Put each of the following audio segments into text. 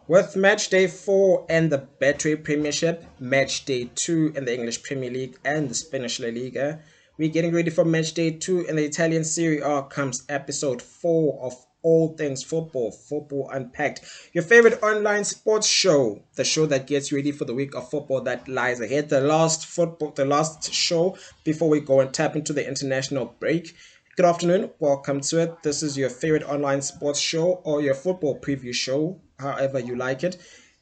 With match day 4 and the Betway Premiership, match day 2 in the English Premier League and the Spanish La Liga, we're getting ready for match day 2 in the Italian Serie A comes episode 4 of All Things Football, Football Unpacked, your favorite online sports show, the show that gets ready for the week of football that lies ahead, the last show before we go and tap into the international break. Good afternoon, welcome to it. This is your favorite online sports show or your football preview show, however you like it.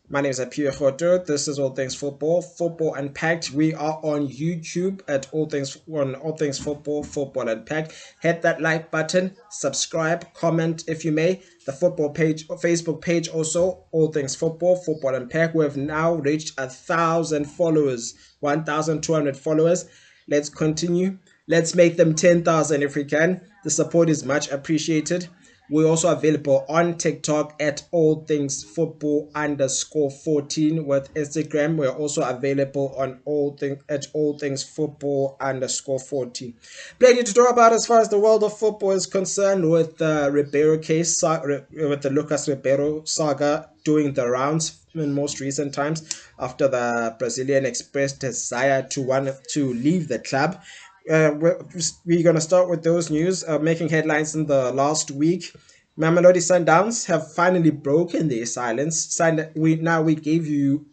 My name is Apiwe Roto. This is All Things Football, Football Unpacked. We are on YouTube at All Things Football, Football Unpacked. Hit that like button, subscribe, comment if you may. The football page, Facebook page also, All Things Football, Football Unpacked. We have now reached 1,000 followers, 1,200 followers. Let's continue. Let's make them 10,000 if we can. The support is much appreciated. We're also available on TikTok at all things football underscore 14 with Instagram. We're also available on all things football underscore 14. Plenty to talk about as far as the world of football is concerned with the Ribeiro case, with the Lucas Ribeiro saga doing the rounds in most recent times after the Brazilian expressed desire to want to leave the club. We're going to start with those news making headlines in the last week. Mamelodi Sundowns have finally broken their silence. We gave you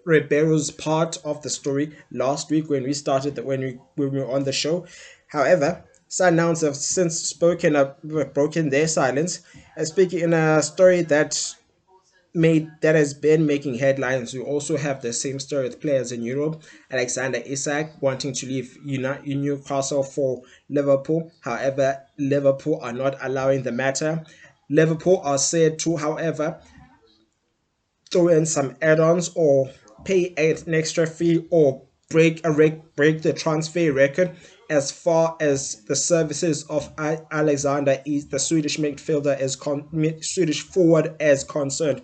Ribeiro's part of the story last week when we started when we were on the show. However, Sundowns have since spoken up, broken their silence, speaking in a story that has been making headlines. We also have the same story with players in Europe. Alexander Isak wanting to leave Newcastle for Liverpool. However, Liverpool are not allowing the matter. Liverpool are said to, however, throw in some add-ons or pay an extra fee or break the transfer record as far as the services of Alexander is the Swedish midfielder Swedish forward as concerned.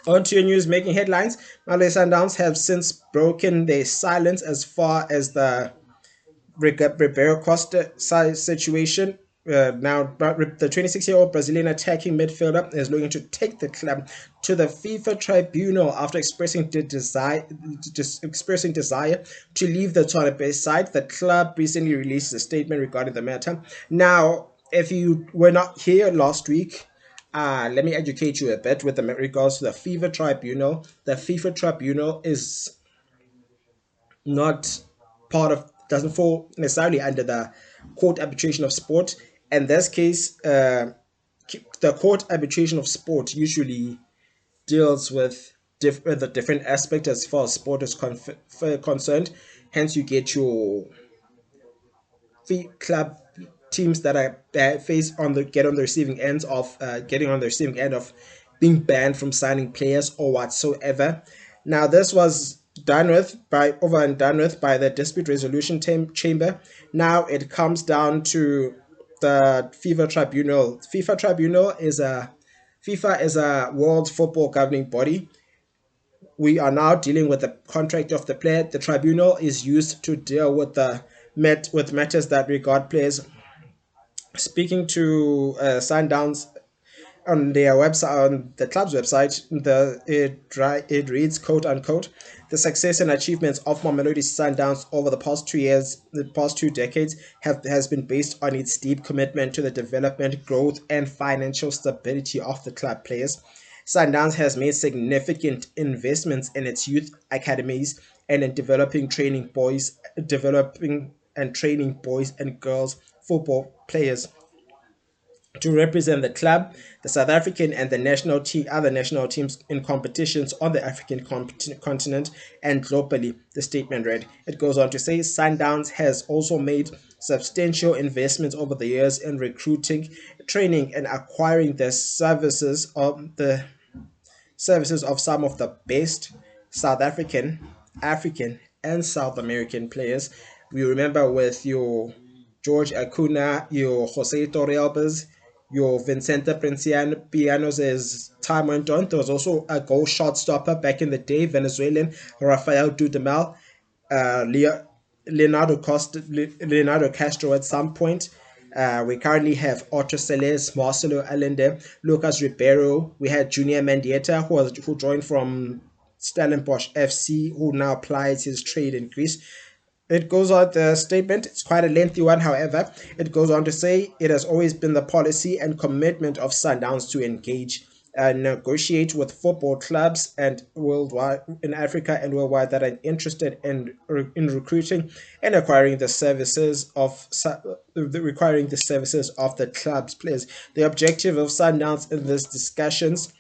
On to your news making headlines. Mamelodi Sundowns have since broken their silence as far as the Ribeiro Costa situation. Now, the 26-year-old Brazilian attacking midfielder is looking to take the club to the FIFA tribunal after expressing desire to leave the tournament side. The club recently released a statement regarding the matter. Now, if you were not here last week, let me educate you a bit with regards to the FIFA tribunal. The FIFA tribunal is not doesn't fall necessarily under the court arbitration of sport. In this case, the court arbitration of sport usually deals with the different aspect as far as sport is concerned. Hence, you get your club teams that are face on the get on the receiving ends of getting on the receiving end of being banned from signing players or whatsoever. Now, this was done with by over and done with by the dispute resolution chamber. Now it comes down to the FIFA tribunal. FIFA is a world football governing body. We are now dealing with the contract of the player. The tribunal is used to deal with with matters that regard players. Speaking to Sundowns on their website, on the club's website, it reads, quote unquote, the success and achievements of Mamelodi Sundowns over the past 2 decades has been based on its deep commitment to the development, growth, and financial stability of the club players. Sundowns has made significant investments in its youth academies and in developing and training boys and girls football players to represent the club, the South African and the other national teams in competitions on the African continent and globally, the statement read. It goes on to say Sundowns has also made substantial investments over the years in recruiting, training, and acquiring the services of some of the best South African, and South American players. We remember with your George Acuna, your Jose Torrealbas, your Vincente Pianos as time went on. There was also a goal shot stopper back in the day, Venezuelan Rafael Dudamel, Leonardo Castro at some point. We currently have Otto Seles, Marcelo Allende, Lucas Ribeiro. We had Junior Mendieta, who joined from Stellenbosch FC, who now applies his trade in Greece. It goes on, the statement, it's quite a lengthy one, however. It goes on to say it has always been the policy and commitment of Sundowns to engage and negotiate with football clubs and worldwide in Africa and worldwide that are interested in recruiting and acquiring the services of requiring the services of the club's players. The objective of Sundowns in these discussions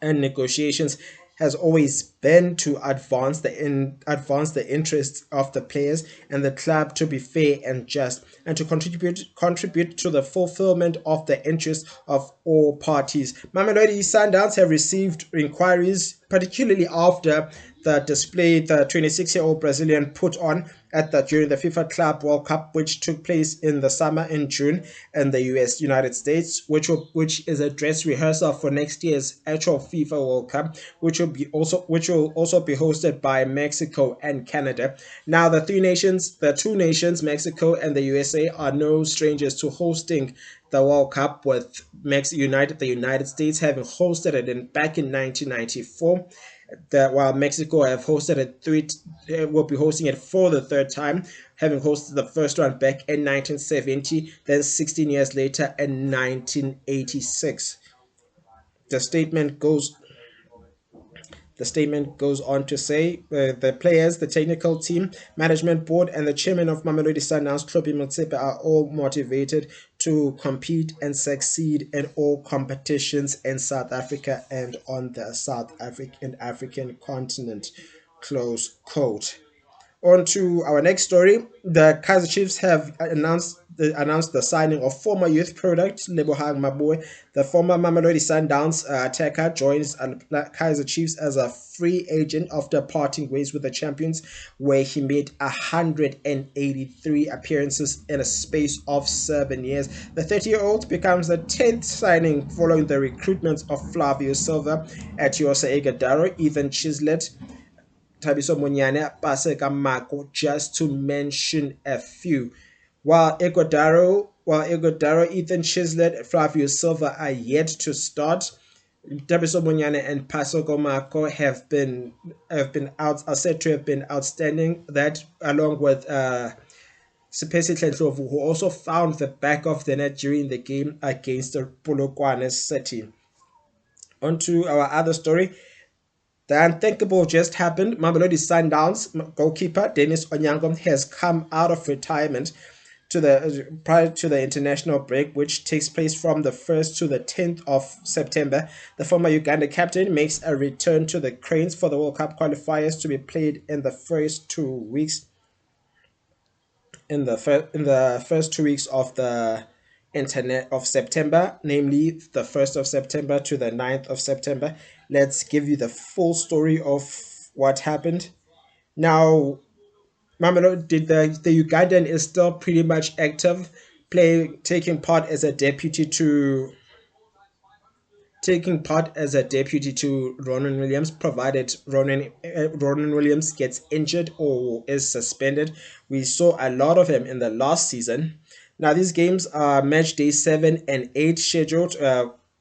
and negotiations has always been to advance the interests of the players and the club to be fair and just and to contribute to the fulfillment of the interests of all parties. Mamelodi Sundowns have received inquiries, particularly after the display the 26-year-old Brazilian put on during the FIFA Club World Cup, which took place in the summer in June in the United States, which is a dress rehearsal for next year's actual FIFA World Cup, which will also be hosted by Mexico and Canada. Now, the two nations, Mexico and the USA, are no strangers to hosting the World Cup, with the United States having hosted it back in 1994. While Mexico have hosted will be hosting it for the third time, having hosted the first one back in 1970, then 16 years later in 1986. The statement goes the statement goes on to say the players, the technical team, management board, and the chairman of Mamelodi Sundowns, Klopi Motsepe, are all motivated to compete and succeed in all competitions in South Africa and on the African continent. Close quote. On to our next story. The Kaizer Chiefs have announced the signing of former youth product Lebohang Maboe. The former Mamelodi Sundowns attacker joins Kaizer Chiefs as a free agent after parting ways with the champions, where he made 183 appearances in a space of 7 years. The 30-year-old becomes the 10th signing following the recruitment of Flavio Silva, Atiosa Egadaro, Ethan Chislett, Thabiso Munyane, Paseka Mako, just to mention a few. While Egodaro, Ethan Chislett, Flavio Silva are yet to start, Thabiso Munyane and Paseka Mako are said to have been outstanding. That, along with Sipesi Tlenhlovu, who also found the back of the net during the game against the Polokwane City. On to our other story. The unthinkable just happened. Mamelodi Sundowns goalkeeper Dennis Onyango has come out of retirement prior to the international break, which takes place from the 1st to the 10th of September. The former Uganda captain makes a return to the Cranes for the World Cup qualifiers to be played in the first 2 weeks. In the first 2 weeks of the internet of September, namely the 1st of September to the 9th of September. Let's give you the full story of what happened. Now, Mamelodi, the Ugandan is still pretty much active, taking part as a deputy to Ronan Williams, provided Ronan Williams gets injured or is suspended. We saw a lot of him in the last season. Now, these games are match day 7 and 8 scheduled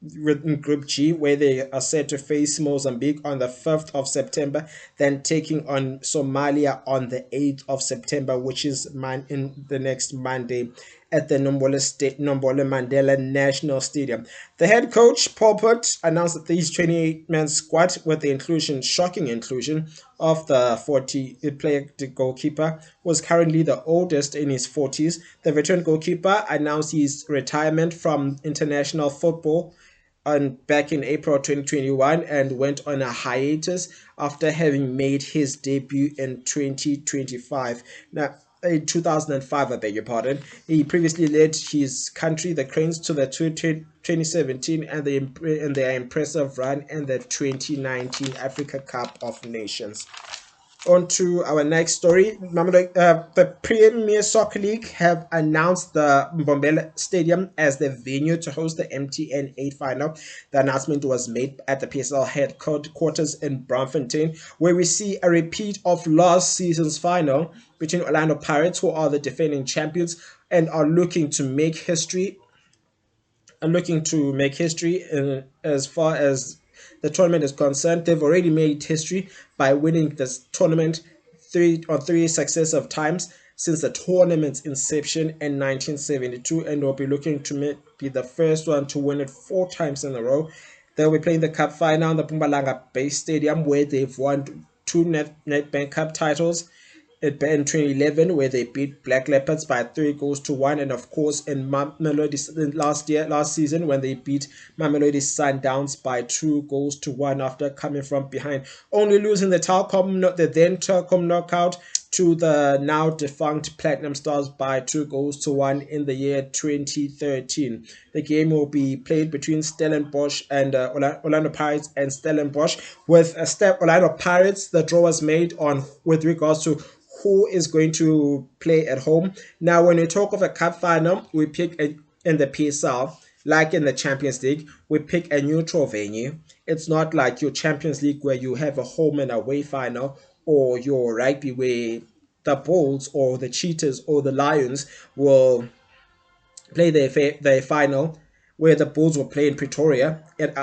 in Group G, where they are set to face Mozambique on the 5th of September, then taking on Somalia on the 8th of September, which is in the next Monday at the Nombole Mandela National Stadium. The head coach, Paul Put, announced that his 28-man squad, with the shocking inclusion of the 40-player goalkeeper, was currently the oldest in his 40s. The veteran goalkeeper announced his retirement from international football back in April 2021 and went on a hiatus after having made his debut in 2025. Now, in 2005, I beg your pardon. He previously led his country, the Cranes, to the 2017 and their impressive run in the 2019 Africa Cup of Nations. On to our next story. The Premier Soccer League have announced the Mbombela Stadium as the venue to host the MTN 8 final. The announcement was made at the PSL headquarters in Braamfontein, where we see a repeat of last season's final between Orlando Pirates, who are the defending champions, and are looking to make history as far as the tournament is concerned. They've already made history by winning this tournament three successive times since the tournament's inception in 1972, and will be looking to be the first one to win it four times in a row. They'll be playing the cup final in the Pumalanga Bay Stadium, where they've won two Nedbank Cup titles in 2011, where they beat Black Leopards by 3 goals to 1, and of course in Mamelodi last season, when they beat Mamelodi Sundowns by 2 goals to 1 after coming from behind, only losing the then Telkom knockout to the now defunct Platinum Stars by 2 goals to 1 in the year 2013. The game will be played between Stellenbosch and Orlando Pirates and Stellenbosch. With Orlando Pirates, the draw was made on with regards to who is going to play at home. Now, when we talk of a cup final, we pick in the PSL, like in the Champions League, we pick a neutral venue. It's not like your Champions League where you have a home and away final, or your rugby where the Bulls or the Cheetahs or the Lions will play their final, where the Bulls will play in Pretoria and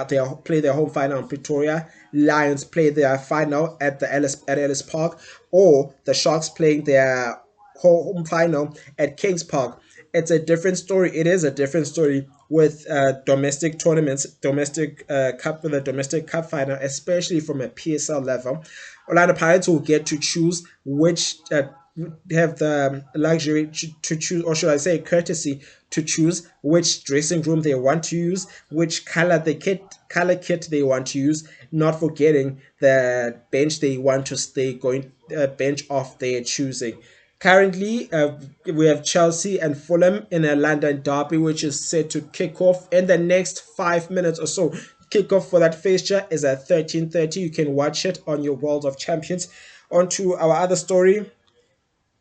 play their home final in Pretoria. Lions play their final at Ellis Park, or the Sharks playing their home final at Kings Park. It's a different story. It is a different story with domestic tournaments, with a domestic cup final, especially from a PSL level. Orlando Pirates will get to choose which have the luxury to choose, or should I say courtesy, to choose which dressing room they want to use, which color kit they want to use, not forgetting the bench they want to stay going, bench of their choosing. Currently, we have Chelsea and Fulham in a London derby, which is set to kick off in the next 5 minutes or so. Kickoff for that fixture is at 13:30. You can watch it on your World of Champions. On to our other story.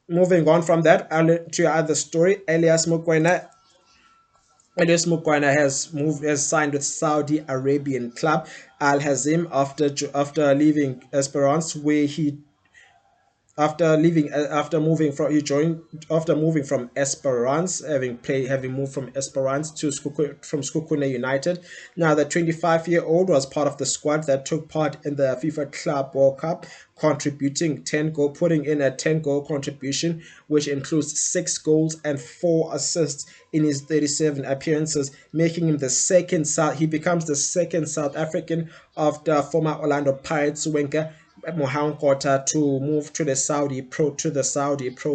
Moving on from that, to our other story, Elias Mukwana has signed with Saudi Arabian club Al Hazim after leaving Esperance, where he after moving from he joined after moving from Esperance, having moved from Esperance to from Skukune United. Now the 25-year-old was part of the squad that took part in the FIFA Club World Cup, putting in a 10-goal contribution, which includes 6 goals and 4 assists in his 37 appearances, making him he becomes the second South African after former Orlando Pirates winger Mohan Kota to move to the Saudi Pro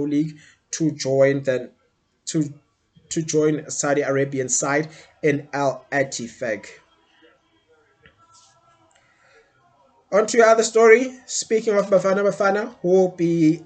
League to join Saudi Arabian side in Al Attifaq. On to your other story. Speaking of Bafana, who will be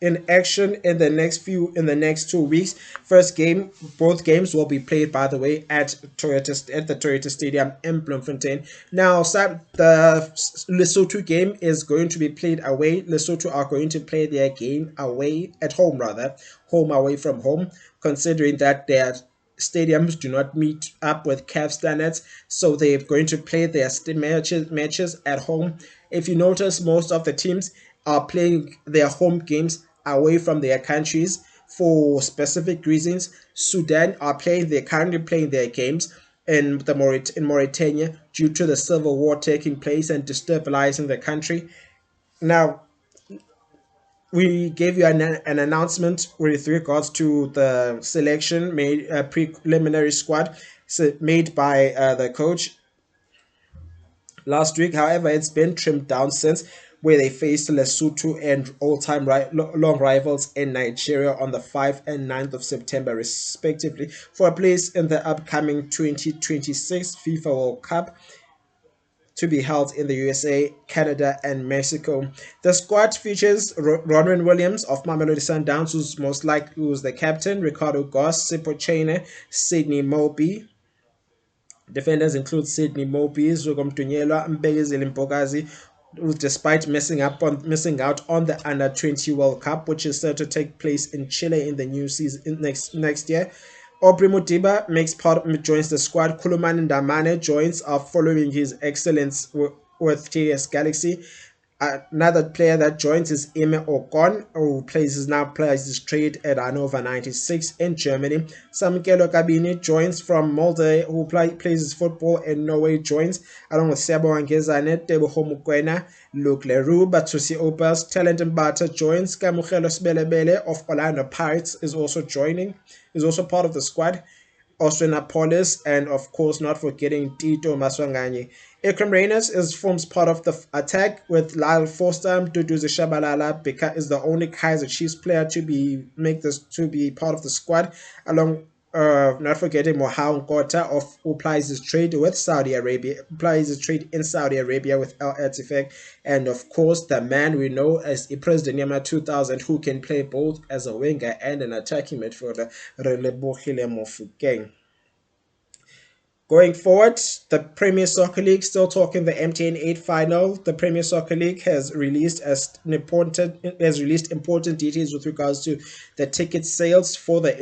in action in the next 2 weeks. Both games will be played, by the way, at the Toyota Stadium in Bloemfontein. Now, the Lesotho game is going to be played away. Lesotho are going to play their game home away from home, considering that their stadiums do not meet up with CAF standards, so they're going to play their matches at home. If you notice, most of the teams are playing their home games away from their countries for specific reasons. Sudan are currently playing their games in Mauritania due to the civil war taking place and destabilizing the country. Now, we gave you an announcement with regards to the selection made, preliminary squad made by the coach last week. However, it's been trimmed down since, where they faced Lesotho and all-time long rivals in Nigeria on the 5th and 9th of September, respectively, for a place in the upcoming 2026 FIFA World Cup to be held in the USA, Canada, and Mexico. The squad features Ronwen Williams of Mamelodi Sundowns, who's the captain, Ricardo Goss, Sipho Chene, Sydney Mobi. Defenders include Sydney Mobi, Zugo Mtunyelwa, Mbegezile Mpokazi, who, despite missing out on the Under-20 World Cup, which is set to take place in Chile in the new season next year. Aubrey Mudiba joins the squad. Kuluman Ndamane joins following his excellence with TS Galaxy. Another player that joins is Ime Ocon, who plays his trade at Hannover 96 in Germany. Samkelo Kabini joins from Molde, who plays his football in Norway, joins along with Sebo Angezane, Teboho Mukwena, Luke Leroux, Batusi Opus, Talent Mbata joins. Kamukhelo Sbelebele of Orlando Pirates is also part of the squad. Austranapolis, and of course, not forgetting Tito Maswanganye. Ikram Reyners forms part of the attack with Lyle Forster. Duduzi Shabalala is the only Kaiser Chiefs player to be part of the squad, along not forgetting Mohamed Kota who plays his trade with Saudi Arabia, plays his trade in Saudi Arabia with Al Etifek, and of course the man we know as President Yama 2000, who can play both as a winger and an attacking midfielder, Relebohile Mofokeng. Going forward, the Premier Soccer League, still talking the MTN 8 final. The Premier Soccer League has released important details with regards to the ticket sales for the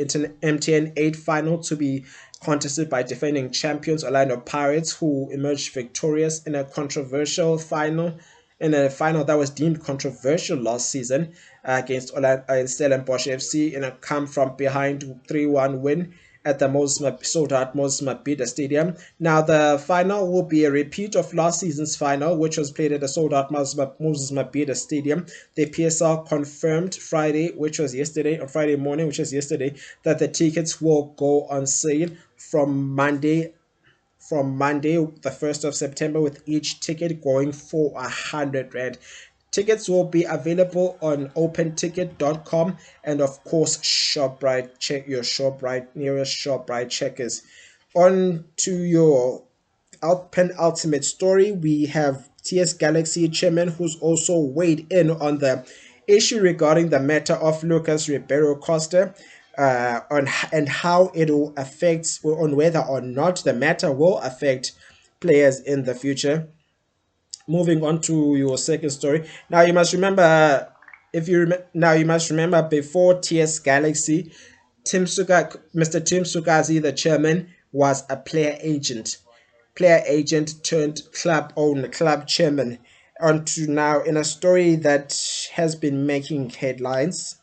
MTN 8 final to be contested by defending champions Orlando Pirates, who emerged victorious in a final that was deemed controversial last season against Stellenbosch FC in a come from behind 3-1 win at the sold out Moses Mabhida Stadium. Now, the final will be a repeat of last season's final, which was played at the sold out Moses Mabhida Stadium. The PSL confirmed on Friday morning, which was yesterday, that the tickets will go on sale from Monday, the 1st of September, with each ticket going for 100 Rand. Tickets will be available on openticket.com and, of course, ShopRite. Check your nearest ShopRite checkers. On to your penultimate story, we have TS Galaxy chairman who's also weighed in on the issue regarding the matter of Lucas Ribeiro Costa, and how it will affect, on whether or not the matter will affect players in the future. Moving on to your second story. Now you must remember, before TS Galaxy, Mr. Tim Sukazi, the chairman, was a player agent turned club owner, club chairman. On to now in a story that has been making headlines.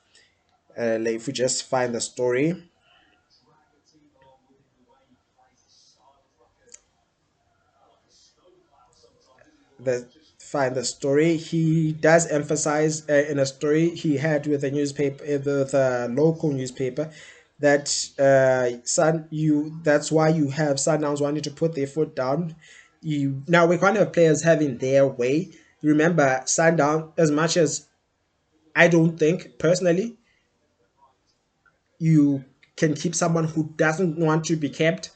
If we just find the story, the find the story. He does emphasize in a story he had with a newspaper, with a local newspaper, that that's why you have Sundowns wanting to put their foot down. Now we can't have players having their way. Remember, Sundown, as much as I don't think personally you can keep someone who doesn't want to be kept.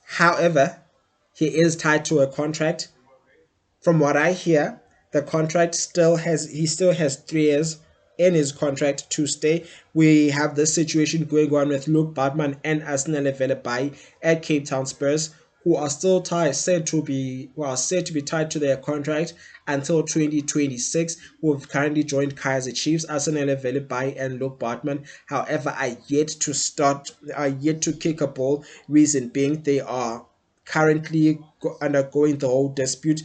However, he is tied to a contract. From what I hear, the contract he still has 3 years in his contract to stay. We have this situation going on with Luke Bartman and Arsenal Velebai at Cape Town Spurs, who are still said to be tied to their contract until 2026, who have currently joined Kaiser Chiefs. Arsenal Velebai and Luke Bartman, however, are yet to kick a ball. Reason being, they are currently undergoing the whole dispute.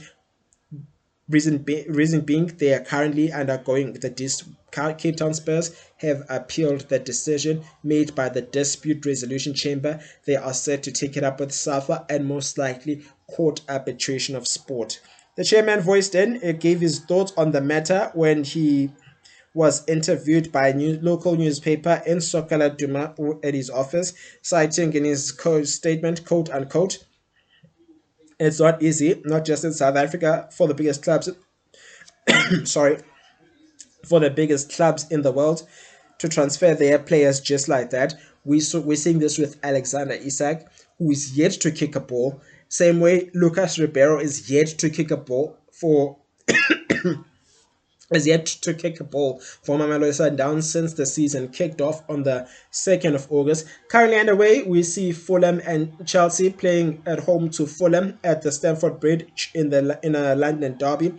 Reason being, they are currently undergoing Cape Town Spurs have appealed the decision made by the Dispute Resolution Chamber. They are set to take it up with SAFA and most likely Court Arbitration of Sport. The chairman gave his thoughts on the matter when he was interviewed by a local newspaper in Sokala Duma at his office, citing in his statement, quote unquote, "It's not easy, not just in South Africa, for the biggest clubs sorry, for the biggest clubs in the world to transfer their players just like that. We're seeing this with Alexander Isak, who is yet to kick a ball. Same way, Lucas Ribeiro is yet to kick a ball for Mamelodi Sundowns since the season kicked off on the 2nd of August. Currently underway, we see Fulham and Chelsea playing at home to Fulham at the Stamford Bridge in a London derby.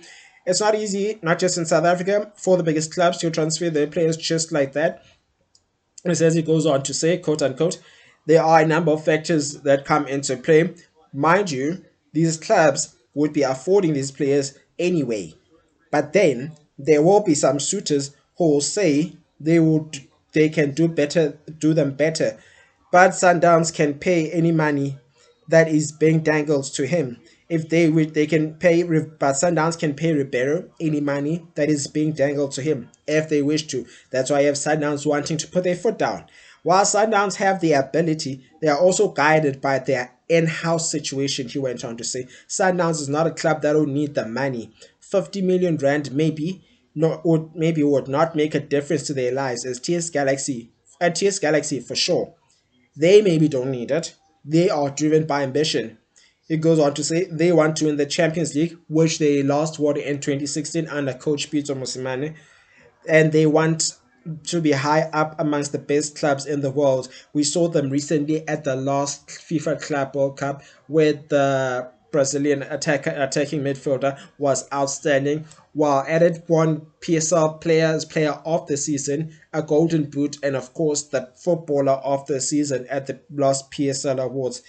It's not easy, not just in South Africa, for the biggest clubs to transfer their players just like that. As he goes on to say, quote unquote, there are a number of factors that come into play. Mind you, these clubs would be affording these players anyway. But then there will be some suitors who will say they can do them better. But Sundowns can pay any money that is being dangled to him. If they can pay, but Sundowns can pay Ribeiro any money that is being dangled to him if they wish to. That's why you have Sundowns wanting to put their foot down. While Sundowns have the ability, they are also guided by their in-house situation, he went on to say. Sundowns is not a club that will need the money. 50 million rand maybe would not make a difference to their lives as TS Galaxy for sure. They maybe don't need it. They are driven by ambition. It goes on to say they want to win the Champions League, which they lost in 2016 under coach Peter Mosimane, and they want to be high up amongst the best clubs in the world. We saw them recently at the last FIFA Club World Cup, where the Brazilian attacking midfielder was outstanding, while added one player of the season, a golden boot, and of course the footballer of the season at the last PSL awards.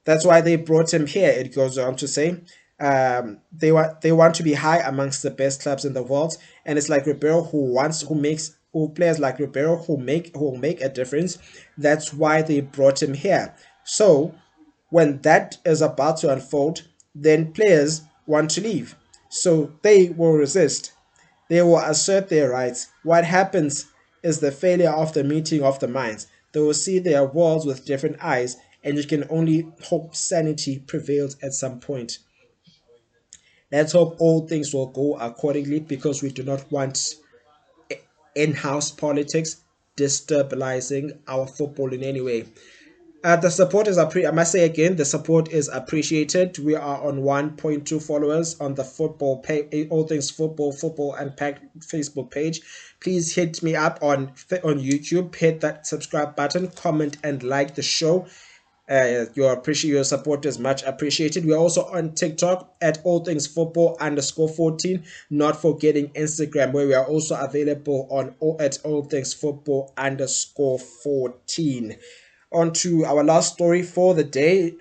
That's why they brought him here. It goes on to say they want to be high amongst the best clubs in the world, and it's like Ribeiro who players like Ribeiro who will make a difference. That's why they brought him here. So when that is about to unfold, then players want to leave. So they will resist. They will assert their rights. What happens is the failure of the meeting of the minds. They will see their worlds with different eyes, and you can only hope sanity prevails at some point. Let's hope all things will go accordingly because we do not want in house politics destabilizing our football in any way. The support is I must say again, the support is appreciated. We are on 1.2 followers on the football page, all things football Unpacked Facebook page. Please hit me up on YouTube. Hit that subscribe button, comment and like the show. Your support is much appreciated. We're also on TikTok at all things football underscore 14. Not forgetting Instagram, where we are also available at all things football underscore 14. On to our last story for the day.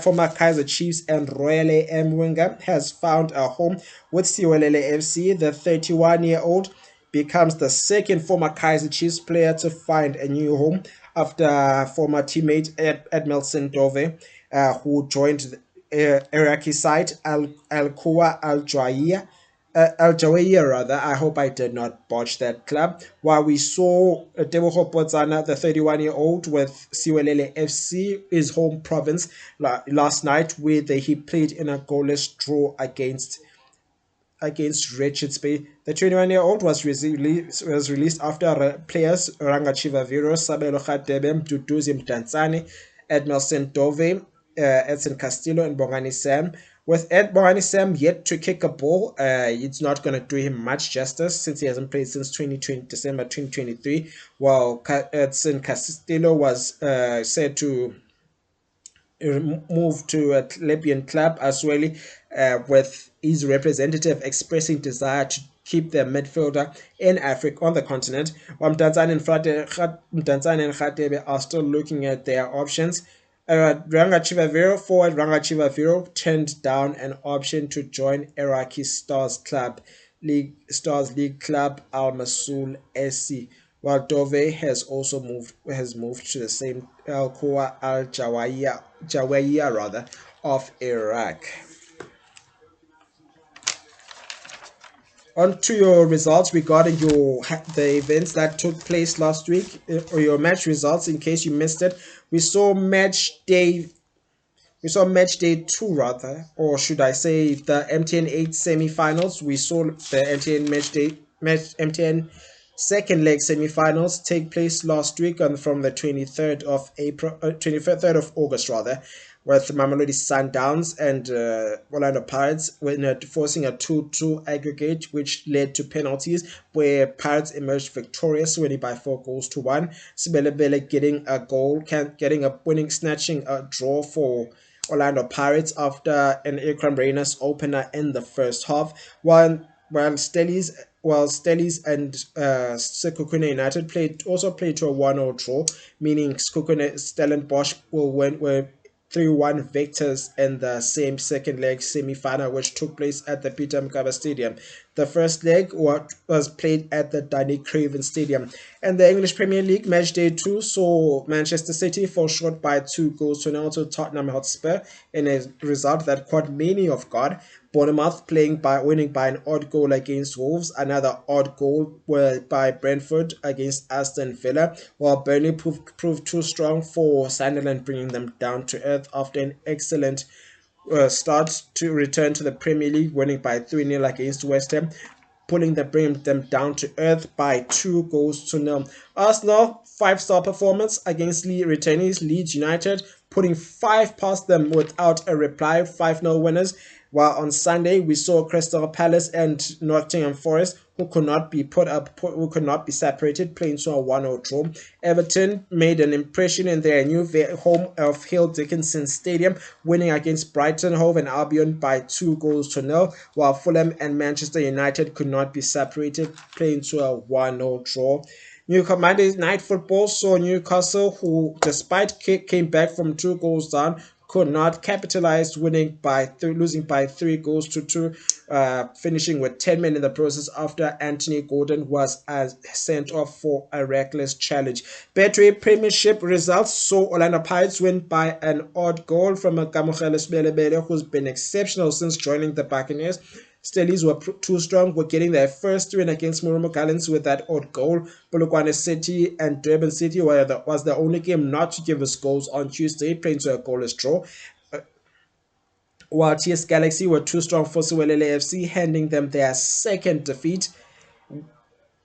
Former Kaiser Chiefs and Royal AM winger has found a home with Siwelele FC. The 31-year-old becomes the second former Kaiser Chiefs player to find a new home after former teammate Edmilson Dove, who joined Iraqi side Al Kuwa Al Jawiyah. Al Jawiyah, rather. I hope I did not botch that club. While we saw Tebogo Potsana, the 31-year-old with Siwelele FC, his home province, last night, where he played in a goalless draw against Richards Bay. The 21-year-old was released after players Rangachiva Viro, Sabelo Khadebe, Duduzi Mdantsane, Edmelson Dove, Edson Castillo, and Bongani Sam. With Bongani Sam yet to kick a ball, it's not going to do him much justice since he hasn't played since December 2023, while Edson Castillo was said to move to a Libyan club as well, with his representative expressing desire to keep their midfielder in Africa on the continent. While Mdantsane and Khatebe are still looking at their options. Forward Ranga Chivaviro turned down an option to join Iraqi Stars League club Al Masul SC, while Dove has moved to the same Al Kuwa Al Jawiyah rather of Iraq. On to your results regarding the events that took place last week, or your match results in case you missed it. We saw match day two, rather, or should I say the MTN 8 semi-finals. We saw the MTN second leg semi-finals take place last week on from the 23rd of August rather, with Mamelodi Sundowns and Orlando Pirates forcing a 2-2 aggregate, which led to penalties where Pirates emerged victorious, winning by 4-1. Sibelebele getting snatching a draw for Orlando Pirates after an Ikram Reynolds opener in the first half, while Stellies and Sekhukhune United also played to a 1-0 draw, meaning Stellenbosch will 3-1 victors in the same second leg semi-final, which took place at the Peter Mokaba Stadium. The first leg was played at the Danny Craven Stadium. And the English Premier League match day 2 saw Manchester City fall short by 2 goals to 0 to Tottenham Hotspur in a result that caught many off guard. Bournemouth winning by an odd goal against Wolves, another odd goal by Brentford against Aston Villa, while Burnley proved too strong for Sunderland, bringing them down to earth after an excellent start to return to the Premier League, winning by 3-0 against West Ham, bringing them down to earth by 2 goals to 0. Arsenal 5-star performance against returnees Leeds United, putting 5 past them without a reply, 5-0 winners. While on Sunday we saw Crystal Palace and Nottingham Forest, who could not be who could not be separated, playing to a 1-0 draw. Everton made an impression in their new home of Hill Dickinson Stadium, winning against Brighton Hove and Albion by 2 goals to 0, while Fulham and Manchester United could not be separated, playing to a 1-0 draw. Monday Night Football saw Newcastle, who despite came back from 2 goals down, could not capitalize, losing by 3 goals to 2, finishing with 10 men in the process after Anthony Gordon was sent off for a reckless challenge. Betway Premiership results saw Orlando Pirates win by an odd goal from Kamogelo Sibele, who's been exceptional since joining the Buccaneers. Stellies were too strong, were getting their first win against Moromo Gallants with that odd goal. Polokwane City and Durban City was the only game not to give us goals on Tuesday, playing to a goalless draw. While TS Galaxy were too strong for Siwelele FC, handing them their second defeat,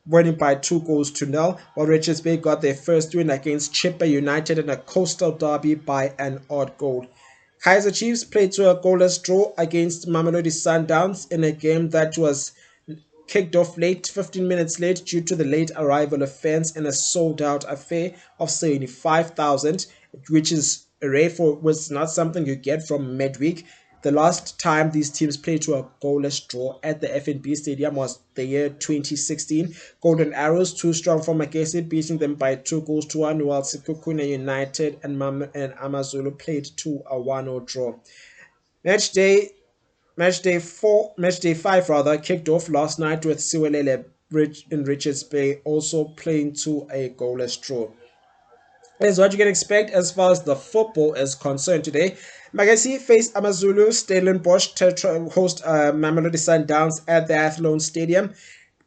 winning by 2 goals to 0, while Richards Bay got their first win against Chippa United in a coastal derby by an odd goal. Kaizer Chiefs played to a goalless draw against Mamelodi Sundowns in a game that was kicked off late, 15 minutes late, due to the late arrival of fans in a sold-out affair of 75,000, which is rare was not something you get from midweek. The last time these teams played to a goalless draw at the FNB Stadium was the year 2016. Golden Arrows, too strong for Magesi, beating them by 2 goals to 1, while Sekhukhune United and Amazulu played to a 1-0 draw. Match day 5 rather, kicked off last night with Siwelele in Richards Bay also playing to a goalless draw. Is what you can expect as far as the football is concerned today. Magasi faced Amazulu. Stellenbosch host Mamelodi Sundowns at the Athlone Stadium.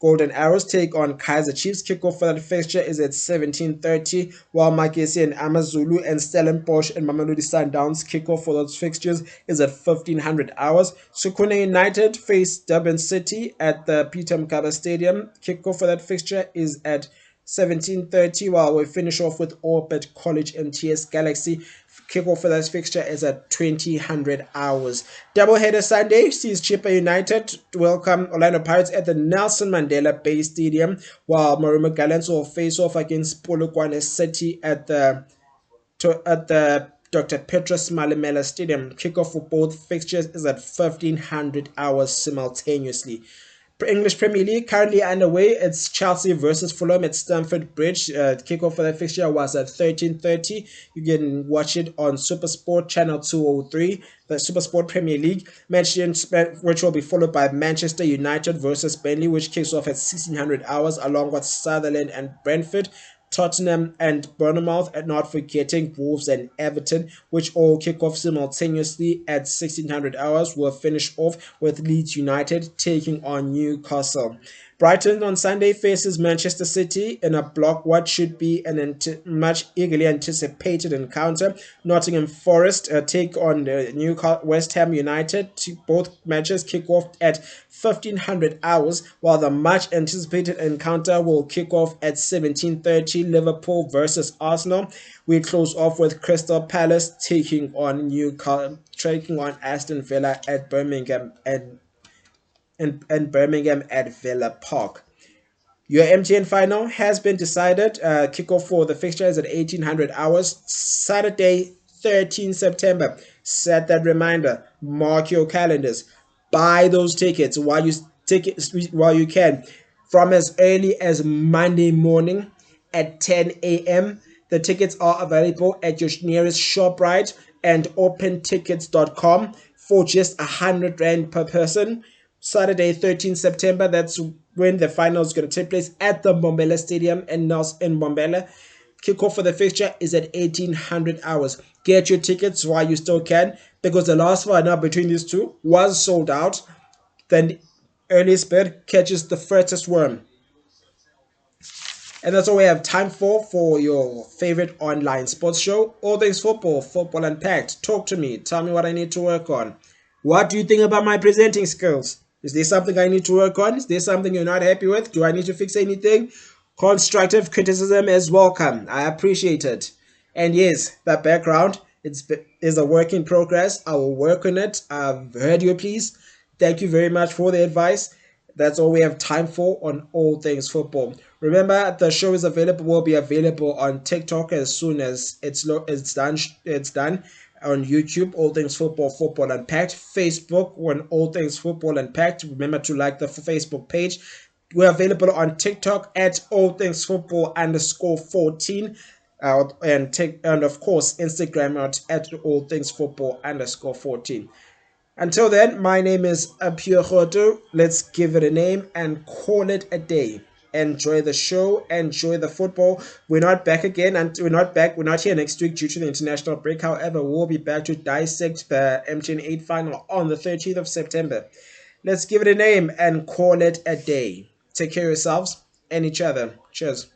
Golden Arrows take on Kaizer Chiefs. Kickoff for that fixture is at 17:30, while Magesi and Amazulu and Stellenbosch and Mamelodi Sundowns kickoff for those fixtures is at 1500 hours. Sekhukhune United face Durban City at the Peter Mokaba Stadium. Kickoff for that fixture is at 17:30, while we finish off with Orbit College and TS Galaxy. Kickoff for that fixture is at 2000 hours. Doubleheader Sunday sees Chippa United welcome Orlando Pirates at the Nelson Mandela Bay Stadium, while Moromo Gallants will face off against Polokwane City at the Dr. Petrus Malimela Stadium. Kickoff for both fixtures is at 1500 hours simultaneously. English Premier League currently underway. It's Chelsea versus Fulham at Stamford Bridge. Kickoff for that fixture was at 13:30. You can watch it on SuperSport Channel 203, the SuperSport Premier League match, which will be followed by Manchester United versus Burnley, which kicks off at 1600 hours, along with Sutherland and Brentford, Tottenham and Bournemouth, and not forgetting Wolves and Everton, which all kick off simultaneously at 1600 hours. We'll finish off with Leeds United taking on Newcastle. Brighton on Sunday faces Manchester City in a block what should be an much eagerly anticipated encounter. Nottingham Forest take on West Ham United. Both matches kick off at 1500 hours, while the much anticipated encounter will kick off at 17:30. Liverpool versus Arsenal. We close off with Crystal Palace taking on Aston Villa at Birmingham and Birmingham at Villa Park. Your MTN final has been decided. Kickoff for the fixture is at 1800 hours, Saturday, 13 September. Set that reminder. Mark your calendars. Buy those tickets while you can, from as early as Monday morning at 10 a.m. The tickets are available at your nearest ShopRite. and opentickets.com for just 100 Rand per person. Saturday, 13 September, that's when the final is going to take place at the Mbombela Stadium in Mbombela. Kickoff for the fixture is at 1800 hours. Get your tickets while you still can, because the last final between these two was sold out. Then earliest bird catches the furthest worm. And that's all we have time for your favorite online sports show. All things football, football unpacked. Talk to me. Tell me what I need to work on. What do you think about my presenting skills? Is there something I need to work on? Is there something you're not happy with? Do I need to fix anything? Constructive criticism is welcome. I appreciate it. And yes, that background is a work in progress. I will work on it. I've heard your pleas. Thank you very much for the advice. That's all we have time for on all things football. Remember, the show is available. Will be available on TikTok as soon as it's done. It's done on YouTube. All things football, football unpacked. Facebook, when all things football unpacked. Remember to like the Facebook page. We're available on TikTok at all things football _14. And of course Instagram at all things football _14. Until then, my name is Apiwe Roto. Let's give it a name and call it a day. Enjoy the show, enjoy the football. We're not back again, and we're not here next week due to the international break. However, we'll be back to dissect the MTN 8 final on the 13th of September. Let's give it a name and call it a day. Take care of yourselves and each other. Cheers.